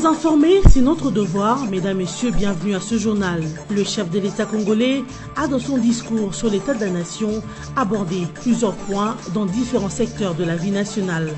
Vous informer, c'est notre devoir. Mesdames, Messieurs, bienvenue à ce journal. Le chef de l'État congolais a, dans son discours sur l'état de la nation, abordé plusieurs points dans différents secteurs de la vie nationale.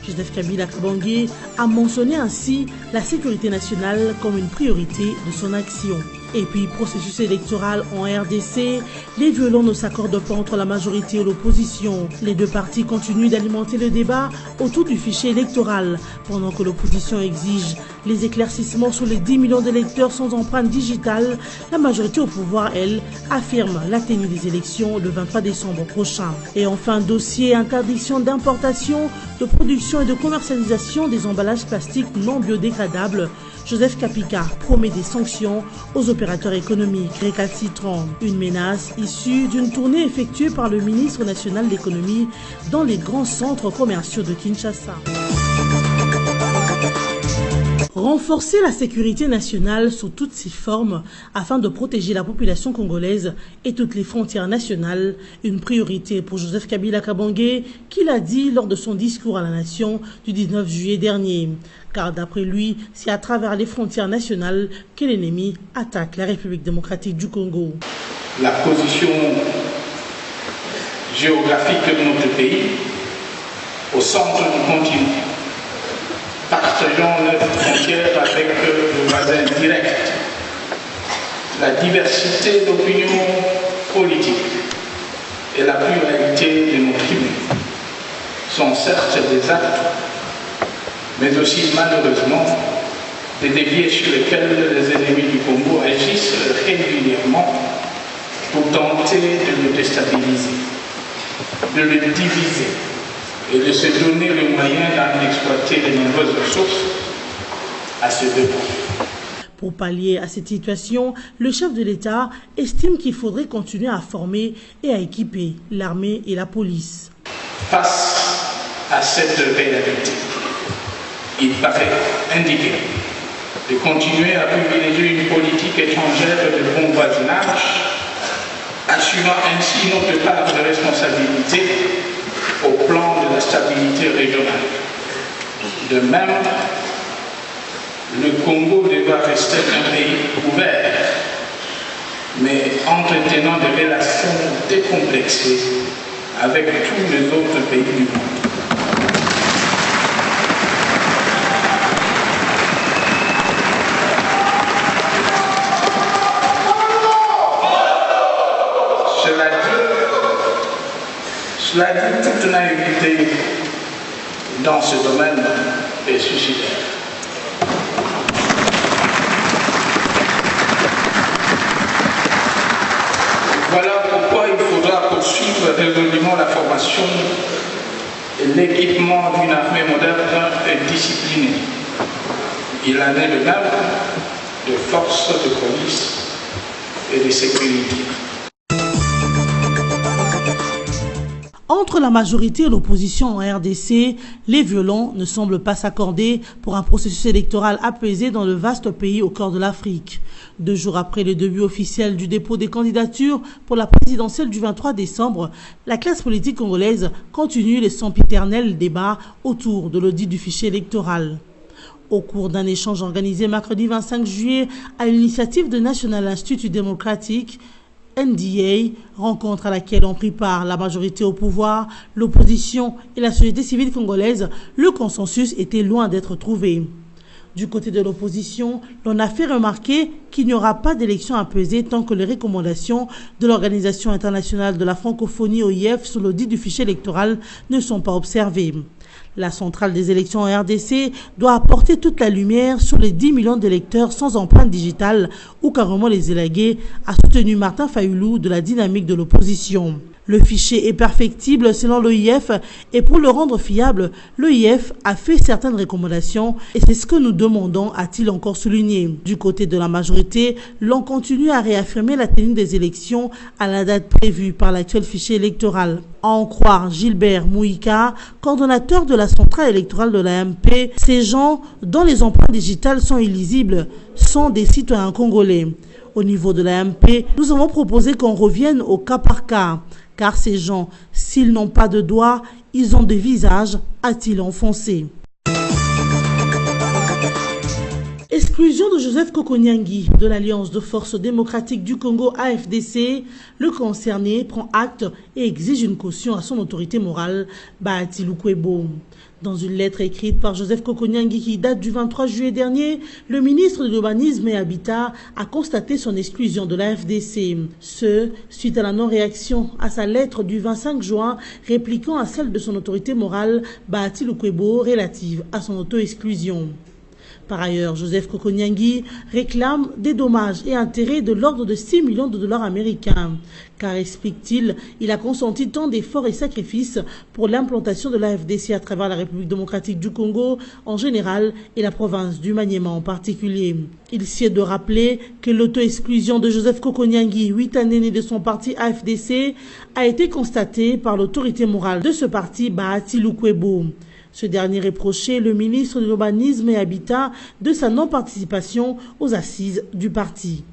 Joseph Kabila Kabange a mentionné ainsi la sécurité nationale comme une priorité de son action. Et puis, processus électoral en RDC, les violents ne s'accordent pas entre la majorité et l'opposition. Les deux partis continuent d'alimenter le débat autour du fichier électoral, pendant que l'opposition exige les éclaircissements sur les 10 millions d'électeurs sans empreinte digitale. La majorité au pouvoir, elle, affirme la tenue des élections le 23 décembre prochain. Et enfin, dossier interdiction d'importation, de production et de commercialisation des emballages plastiques non biodégradables. Joseph Kapika promet des sanctions aux opérateurs économiques récalcitrants. Une menace issue d'une tournée effectuée par le ministre national de l'économie dans les grands centres commerciaux de Kinshasa. Renforcer la sécurité nationale sous toutes ses formes afin de protéger la population congolaise et toutes les frontières nationales, une priorité pour Joseph Kabila Kabange, qui l'a dit lors de son discours à la nation du 19 juillet dernier. Car d'après lui, c'est à travers les frontières nationales que l'ennemi attaque la République démocratique du Congo. La position géographique de notre pays, au centre du continent, partageant notre frontière avec nos voisins directs. La diversité d'opinions politiques et la pluralité de nos tribus sont certes des actes, mais aussi malheureusement des leviers sur lesquels les ennemis du Congo agissent régulièrement pour tenter de le déstabiliser, de le diviser et de se donner le moyen d'en exploiter les nombreuses ressources à ce degré. Pour pallier à cette situation, le chef de l'État estime qu'il faudrait continuer à former et à équiper l'armée et la police. Face à cette réalité, il paraît indiqué de continuer à privilégier une politique étrangère de bon voisinage, assurant ainsi notre part de responsabilité au plan de la stabilité régionale. De même, le Congo devra rester un pays ouvert, mais entretenant des relations décomplexées avec tous les autres pays du monde. Cela dit, toute naïveté dans ce domaine est suicidaire. Voilà pourquoi il faudra poursuivre résolument la formation et l'équipement d'une armée moderne et disciplinée. Il en est de même de forces de police et de sécurité. Entre la majorité et l'opposition en RDC, les violents ne semblent pas s'accorder pour un processus électoral apaisé dans le vaste pays au cœur de l'Afrique. 2 jours après le début officiel du dépôt des candidatures pour la présidentielle du 23 décembre, la classe politique congolaise continue les sempiternels débats autour de l'audit du fichier électoral. Au cours d'un échange organisé mercredi 25 juillet à l'initiative de National Institute Democratic, NDA, rencontre à laquelle ont pris part la majorité au pouvoir, l'opposition et la société civile congolaise, le consensus était loin d'être trouvé. Du côté de l'opposition, l'on a fait remarquer qu'il n'y aura pas d'élection apaisée tant que les recommandations de l'Organisation internationale de la francophonie OIF sur l'audit du fichier électoral ne sont pas observées. La centrale des élections en RDC doit apporter toute la lumière sur les 10 millions d'électeurs sans empreinte digitale ou carrément les élaguer, a soutenu Martin Fayulu de la dynamique de l'opposition. Le fichier est perfectible selon l'OIF et pour le rendre fiable, l'OIF a fait certaines recommandations et c'est ce que nous demandons, a-t-il encore souligné. Du côté de la majorité, l'on continue à réaffirmer la tenue des élections à la date prévue par l'actuel fichier électoral. À en croire Gilbert Mouika, coordonnateur de la centrale électorale de l'AMP, ces gens dont les empreintes digitales sont illisibles sont des citoyens congolais. Au niveau de l'AMP, nous avons proposé qu'on revienne au cas par cas. Car ces gens, s'ils n'ont pas de doigts, ils ont des visages, a-t-il enfoncé. L'exclusion de Joseph Kokonyangi de l'Alliance de forces démocratiques du Congo AFDC, le concerné prend acte et exige une caution à son autorité morale, Bahati Lukwebo. Dans une lettre écrite par Joseph Kokonyangi qui date du 23 juillet dernier, le ministre de l'Urbanisme et Habitat a constaté son exclusion de l'AFDC. Ce, suite à la non-réaction à sa lettre du 25 juin, répliquant à celle de son autorité morale, Bahati Lukwebo, relative à son auto-exclusion. Par ailleurs, Joseph Kokonyangi réclame des dommages et intérêts de l'ordre de 6 millions de dollars américains. Car, explique-t-il, il a consenti tant d'efforts et sacrifices pour l'implantation de l'AFDC à travers la République démocratique du Congo en général et la province du Maniema en particulier. Il sied de rappeler que l'auto-exclusion de Joseph Kokonyangi, 8 années né de son parti AFDC, a été constatée par l'autorité morale de ce parti, Bahati Lukwebo. Ce dernier reprochait le ministre de l'Urbanisme et Habitat de sa non-participation aux assises du parti.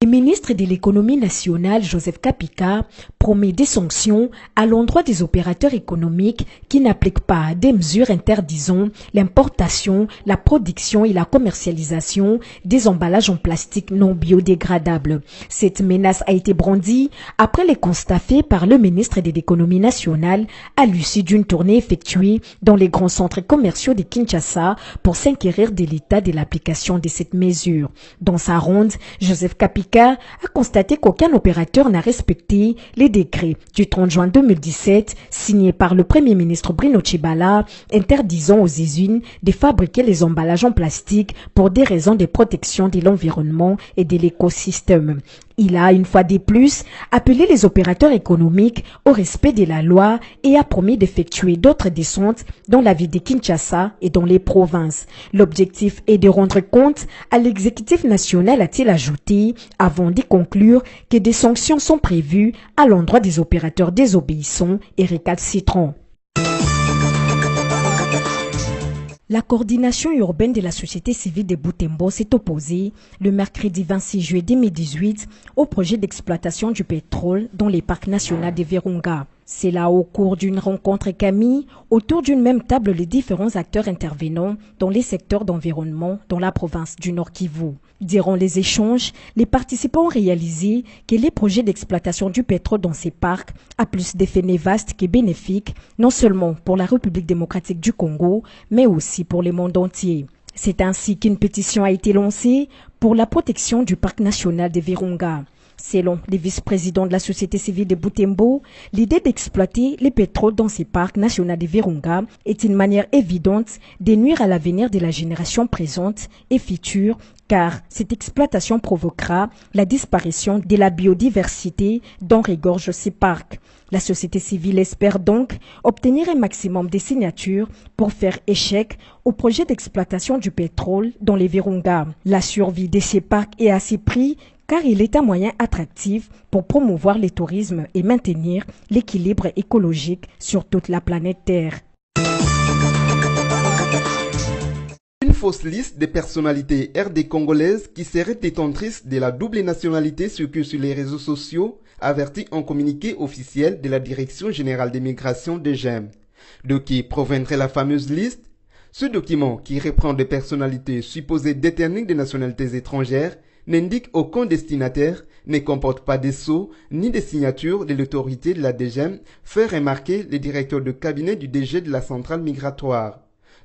Le ministre de l'économie nationale, Joseph Kapika, promet des sanctions à l'endroit des opérateurs économiques qui n'appliquent pas des mesures interdisant l'importation, la production et la commercialisation des emballages en plastique non biodégradables. Cette menace a été brandie après les constats faits par le ministre de l'économie nationale à l'issue d'une tournée effectuée dans les grands centres commerciaux de Kinshasa pour s'inquérir de l'état de l'application de cette mesure. Dans sa ronde, Joseph Kapika a constaté qu'aucun opérateur n'a respecté les décrets du 30 juin 2017 signé par le Premier ministre Bruno Tshibala interdisant aux usines de fabriquer les emballages en plastique pour des raisons de protection de l'environnement et de l'écosystème. Il a, une fois de plus, appelé les opérateurs économiques au respect de la loi et a promis d'effectuer d'autres descentes dans la ville de Kinshasa et dans les provinces. L'objectif est de rendre compte à l'exécutif national, a-t-il ajouté, avant de conclure que des sanctions sont prévues à l'endroit des opérateurs désobéissants et récalcitrants. La coordination urbaine de la société civile de Butembo s'est opposée le mercredi 26 juillet 2018 au projet d'exploitation du pétrole dans les parcs nationaux de Virunga. C'est là, au cours d'une rencontre qu'a autour d'une même table les différents acteurs intervenants dans les secteurs d'environnement dans la province du Nord Kivu. Durant les échanges, les participants ont réalisé que les projets d'exploitation du pétrole dans ces parcs a plus d'effets néfastes que bénéfiques, non seulement pour la République démocratique du Congo, mais aussi pour le monde entier. C'est ainsi qu'une pétition a été lancée pour la protection du parc national de Virunga. Selon les vice-présidents de la société civile de Butembo, l'idée d'exploiter les pétroles dans ces parcs nationaux de Virunga est une manière évidente de nuire à l'avenir de la génération présente et future, car cette exploitation provoquera la disparition de la biodiversité dont regorgent ces parcs. La société civile espère donc obtenir un maximum de signatures pour faire échec au projet d'exploitation du pétrole dans les Virunga. La survie de ces parcs est à ces prix car il est un moyen attractif pour promouvoir le tourisme et maintenir l'équilibre écologique sur toute la planète Terre. Une fausse liste des personnalités RD congolaises qui seraient détentrices de la double nationalité circule sur les réseaux sociaux, avertit en communiqué officiel de la Direction générale des migrations DGM. De qui proviendrait la fameuse liste? Ce document, qui reprend des personnalités supposées détenir des nationalités étrangères, n'indique aucun destinataire, ne comporte pas des sceaux ni des signatures de l'autorité de la DGM, fait remarquer le directeur de cabinet du DG de la centrale migratoire.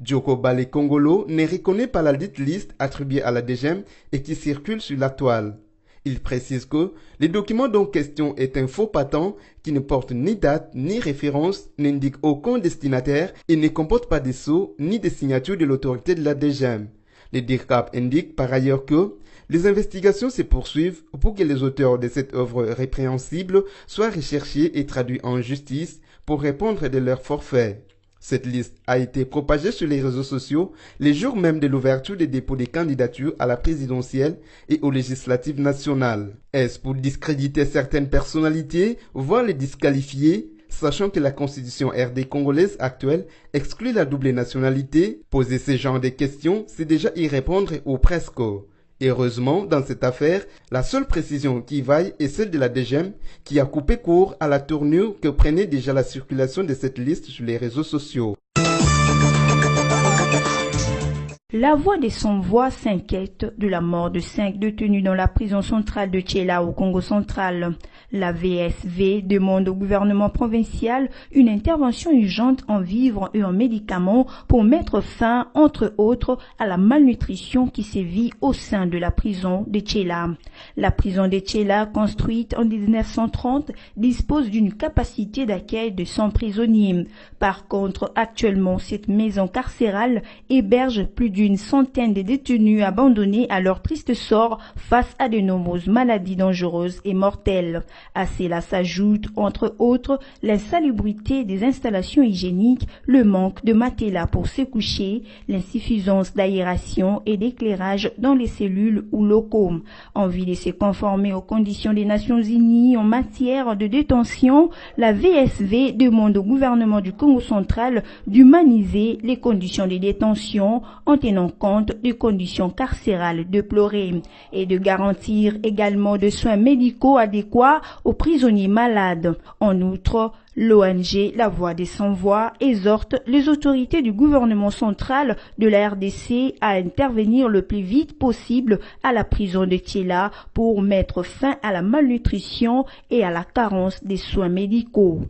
Djoko Bale Kongolo ne reconnaît pas la dite liste attribuée à la DGM et qui circule sur la toile. Il précise que le document dont question est un faux patent qui ne porte ni date ni référence, n'indique aucun destinataire et ne comporte pas des sceaux ni des signatures de l'autorité de la DGM. Le DIRCAP indique par ailleurs que les investigations se poursuivent pour que les auteurs de cette œuvre répréhensible soient recherchés et traduits en justice pour répondre de leur forfait. Cette liste a été propagée sur les réseaux sociaux les jours même de l'ouverture des dépôts des candidatures à la présidentielle et aux législatives nationales. Est-ce pour discréditer certaines personnalités, voire les disqualifier, sachant que la constitution RD congolaise actuelle exclut la double nationalité? Poser ce genre de questions, c'est déjà y répondre ou presque. Heureusement, dans cette affaire, la seule précision qui vaille est celle de la DGM qui a coupé court à la tournure que prenait déjà la circulation de cette liste sur les réseaux sociaux. La Voix des sans-voix s'inquiète de la mort de 5 détenus dans la prison centrale de Tchéla au Congo central. La VSV demande au gouvernement provincial une intervention urgente en vivres et en médicaments pour mettre fin, entre autres, à la malnutrition qui sévit au sein de la prison de Tchéla. La prison de Tchéla, construite en 1930, dispose d'une capacité d'accueil de 100 prisonniers. Par contre, actuellement, cette maison carcérale héberge plus d'une centaine de détenus abandonnés à leur triste sort face à de nombreuses maladies dangereuses et mortelles. À cela s'ajoute, entre autres, l'insalubrité des installations hygiéniques, le manque de matelas pour se coucher, l'insuffisance d'aération et d'éclairage dans les cellules ou locaux. En vue de se conformer aux conditions des Nations Unies en matière de détention, la VSV demande au gouvernement du Congo central d'humaniser les conditions de détention en tenant compte des conditions carcérales déplorées et de garantir également des soins médicaux adéquats aux prisonniers malades. En outre, l'ONG La Voix des sans-voix exhorte les autorités du gouvernement central de la RDC à intervenir le plus vite possible à la prison de Tchéla pour mettre fin à la malnutrition et à la carence des soins médicaux.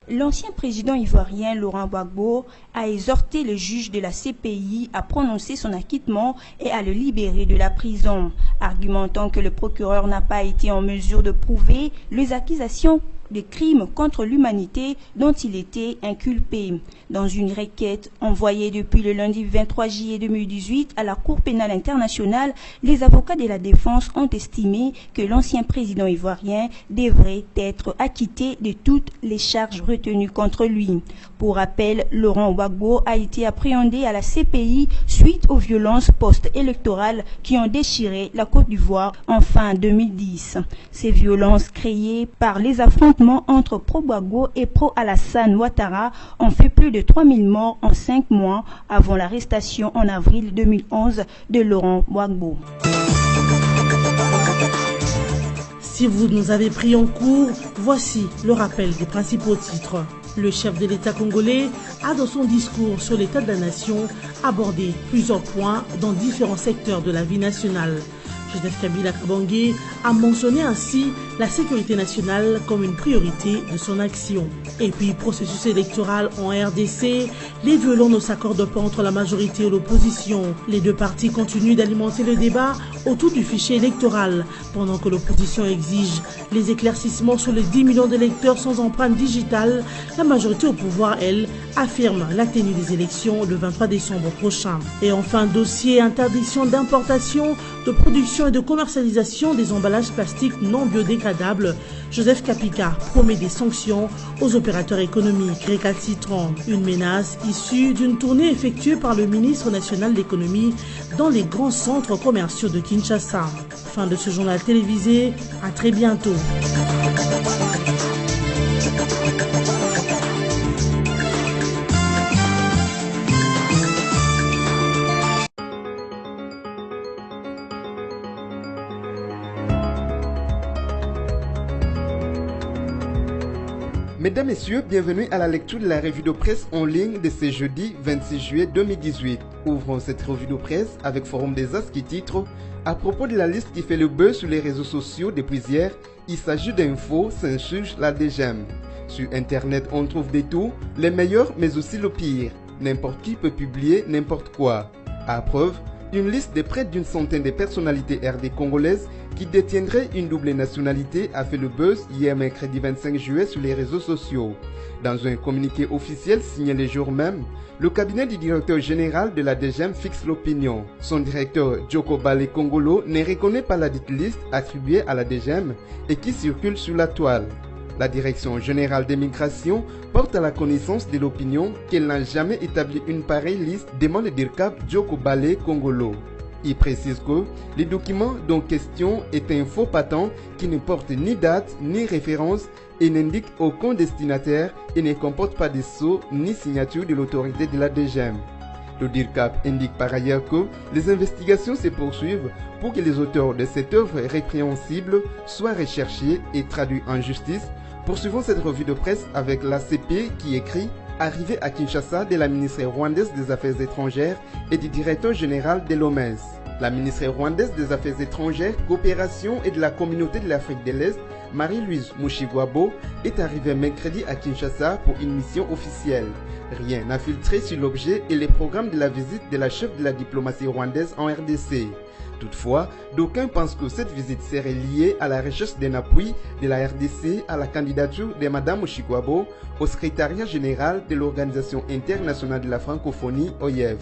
L'ancien président ivoirien Laurent Gbagbo a exhorté le juge de la CPI à prononcer son acquittement et à le libérer de la prison, argumentant que le procureur n'a pas été en mesure de prouver les accusations des crimes contre l'humanité dont il était inculpé. Dans une requête envoyée depuis le lundi 23 juillet 2018 à la Cour pénale internationale, les avocats de la défense ont estimé que l'ancien président ivoirien devrait être acquitté de toutes les charges retenues contre lui. Pour rappel, Laurent Gbagbo a été appréhendé à la CPI suite aux violences post-électorales qui ont déchiré la Côte d'Ivoire en fin 2010. Ces violences créées par les affrontements entre pro-Gbagbo et pro-Alassane Ouattara ont fait plus de 3000 morts en 5 mois avant l'arrestation en avril 2011 de Laurent Gbagbo. Si vous nous avez pris en cours, voici le rappel des principaux titres. Le chef de l'État congolais a, dans son discours sur l'état de la nation, abordé plusieurs points dans différents secteurs de la vie nationale. Joseph Kabila Kabange a mentionné ainsi la sécurité nationale comme une priorité de son action. Et puis, processus électoral en RDC, les violons ne s'accordent pas entre la majorité et l'opposition. Les deux partis continuent d'alimenter le débat autour du fichier électoral, pendant que l'opposition exige les éclaircissements sur les 10 millions d'électeurs sans empreinte digitale. La majorité au pouvoir, elle, affirme la tenue des élections le 23 décembre prochain. Et enfin, dossier interdiction d'importation, de production et de commercialisation des emballages plastiques non biodégradables. Joseph Kapika promet des sanctions aux opérateurs économiques récalcitrants. Une menace issue d'une tournée effectuée par le ministre national de l'économie dans les grands centres commerciaux de Kinshasa. Fin de ce journal télévisé, à très bientôt. Mesdames, Messieurs, bienvenue à la lecture de la revue de presse en ligne de ce jeudi 26 juillet 2018. Ouvrons cette revue de presse avec Forum des As qui titre « À propos de la liste qui fait le buzz sur les réseaux sociaux depuis hier, il s'agit d'infos, s'insurge la DGM. Sur Internet, on trouve des tout, les meilleurs mais aussi le pire. N'importe qui peut publier n'importe quoi. À preuve, une liste de près d'une centaine de personnalités RD congolaises qui détiendraient une double nationalité a fait le buzz hier mercredi 25 juillet sur les réseaux sociaux. Dans un communiqué officiel signé le jour même, le cabinet du directeur général de la DGM fixe l'opinion. Son directeur Djoko Bale Kongolo ne reconnaît pas la dite liste attribuée à la DGM et qui circule sur la toile. La Direction générale des migrations porte à la connaissance de l'opinion qu'elle n'a jamais établi une pareille liste, demande le DIRCAP Djoko Bale Kongolo. Il précise que le document dont question est un faux patent qui ne porte ni date ni référence et n'indique aucun destinataire et ne comporte pas de sceau ni signature de l'autorité de la DGM. Le DIRCAP indique par ailleurs que les investigations se poursuivent pour que les auteurs de cette œuvre répréhensible soient recherchés et traduits en justice. Poursuivons cette revue de presse avec l'ACP qui écrit arrivée à Kinshasa de la ministre rwandaise des Affaires étrangères et du directeur général de l'OMS. La ministre rwandaise des Affaires étrangères, Coopération et de la Communauté de l'Afrique de l'Est, Marie-Louise Mushigwabo, est arrivée mercredi à Kinshasa pour une mission officielle. Rien n'a filtré sur l'objet et les programmes de la visite de la chef de la diplomatie rwandaise en RDC. Toutefois, d'aucuns pensent que cette visite serait liée à la recherche d'un appui de la RDC à la candidature de Mme Mushigwabo au secrétariat général de l'Organisation internationale de la francophonie, OIF.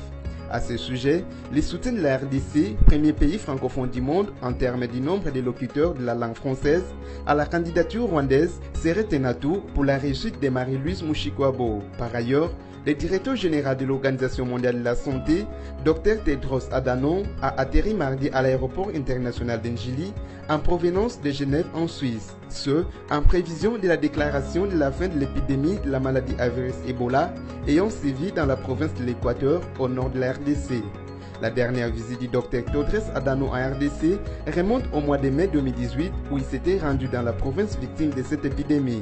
À ce sujet, les soutiens de la RDC, premier pays francophone du monde en termes du nombre de locuteurs de la langue française, à la candidature rwandaise serait un atout pour la réussite de Marie-Louise Mushigwabo. Par ailleurs, le directeur général de l'Organisation mondiale de la santé, Dr Tedros Adhanom, a atterri mardi à l'aéroport international d'Njili en provenance de Genève en Suisse. Ce, en prévision de la déclaration de la fin de l'épidémie de la maladie à virus Ebola ayant sévi dans la province de l'Équateur au nord de la RDC. La dernière visite du Dr Tedros Adhanom en RDC remonte au mois de mai 2018 où il s'était rendu dans la province victime de cette épidémie.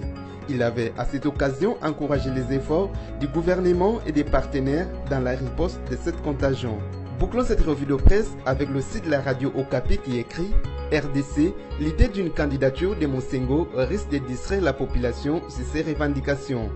Il avait à cette occasion encouragé les efforts du gouvernement et des partenaires dans la riposte de cette contagion. Bouclons cette revue de presse avec le site de la radio Okapi qui écrit « RDC, l'idée d'une candidature de Mosengo risque de distraire la population sur ses revendications ».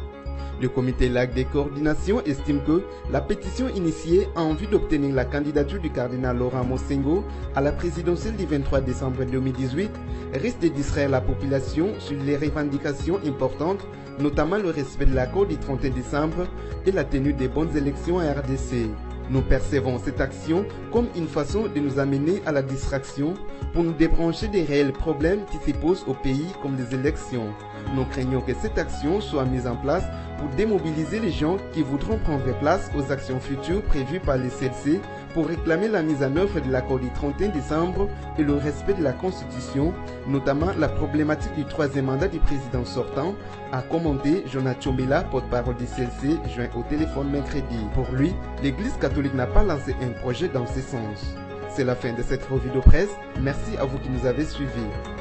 Le comité LAC de coordination estime que la pétition initiée en vue d'obtenir la candidature du cardinal Laurent Mosengo à la présidentielle du 23 décembre 2018 risque de distraire la population sur les revendications importantes, notamment le respect de l'accord du 31 décembre et la tenue des bonnes élections à RDC. Nous percevons cette action comme une façon de nous amener à la distraction pour nous débrancher des réels problèmes qui se posent au pays comme les élections. Nous craignons que cette action soit mise en place pour démobiliser les gens qui voudront prendre place aux actions futures prévues par les CLC pour réclamer la mise en œuvre de l'accord du 31 décembre et le respect de la Constitution, notamment la problématique du troisième mandat du président sortant, a commenté Jonathan Chombela, porte-parole du CLC, joint au téléphone mercredi. Pour lui, l'Église catholique n'a pas lancé un projet dans ce sens. C'est la fin de cette revue de presse. Merci à vous qui nous avez suivis.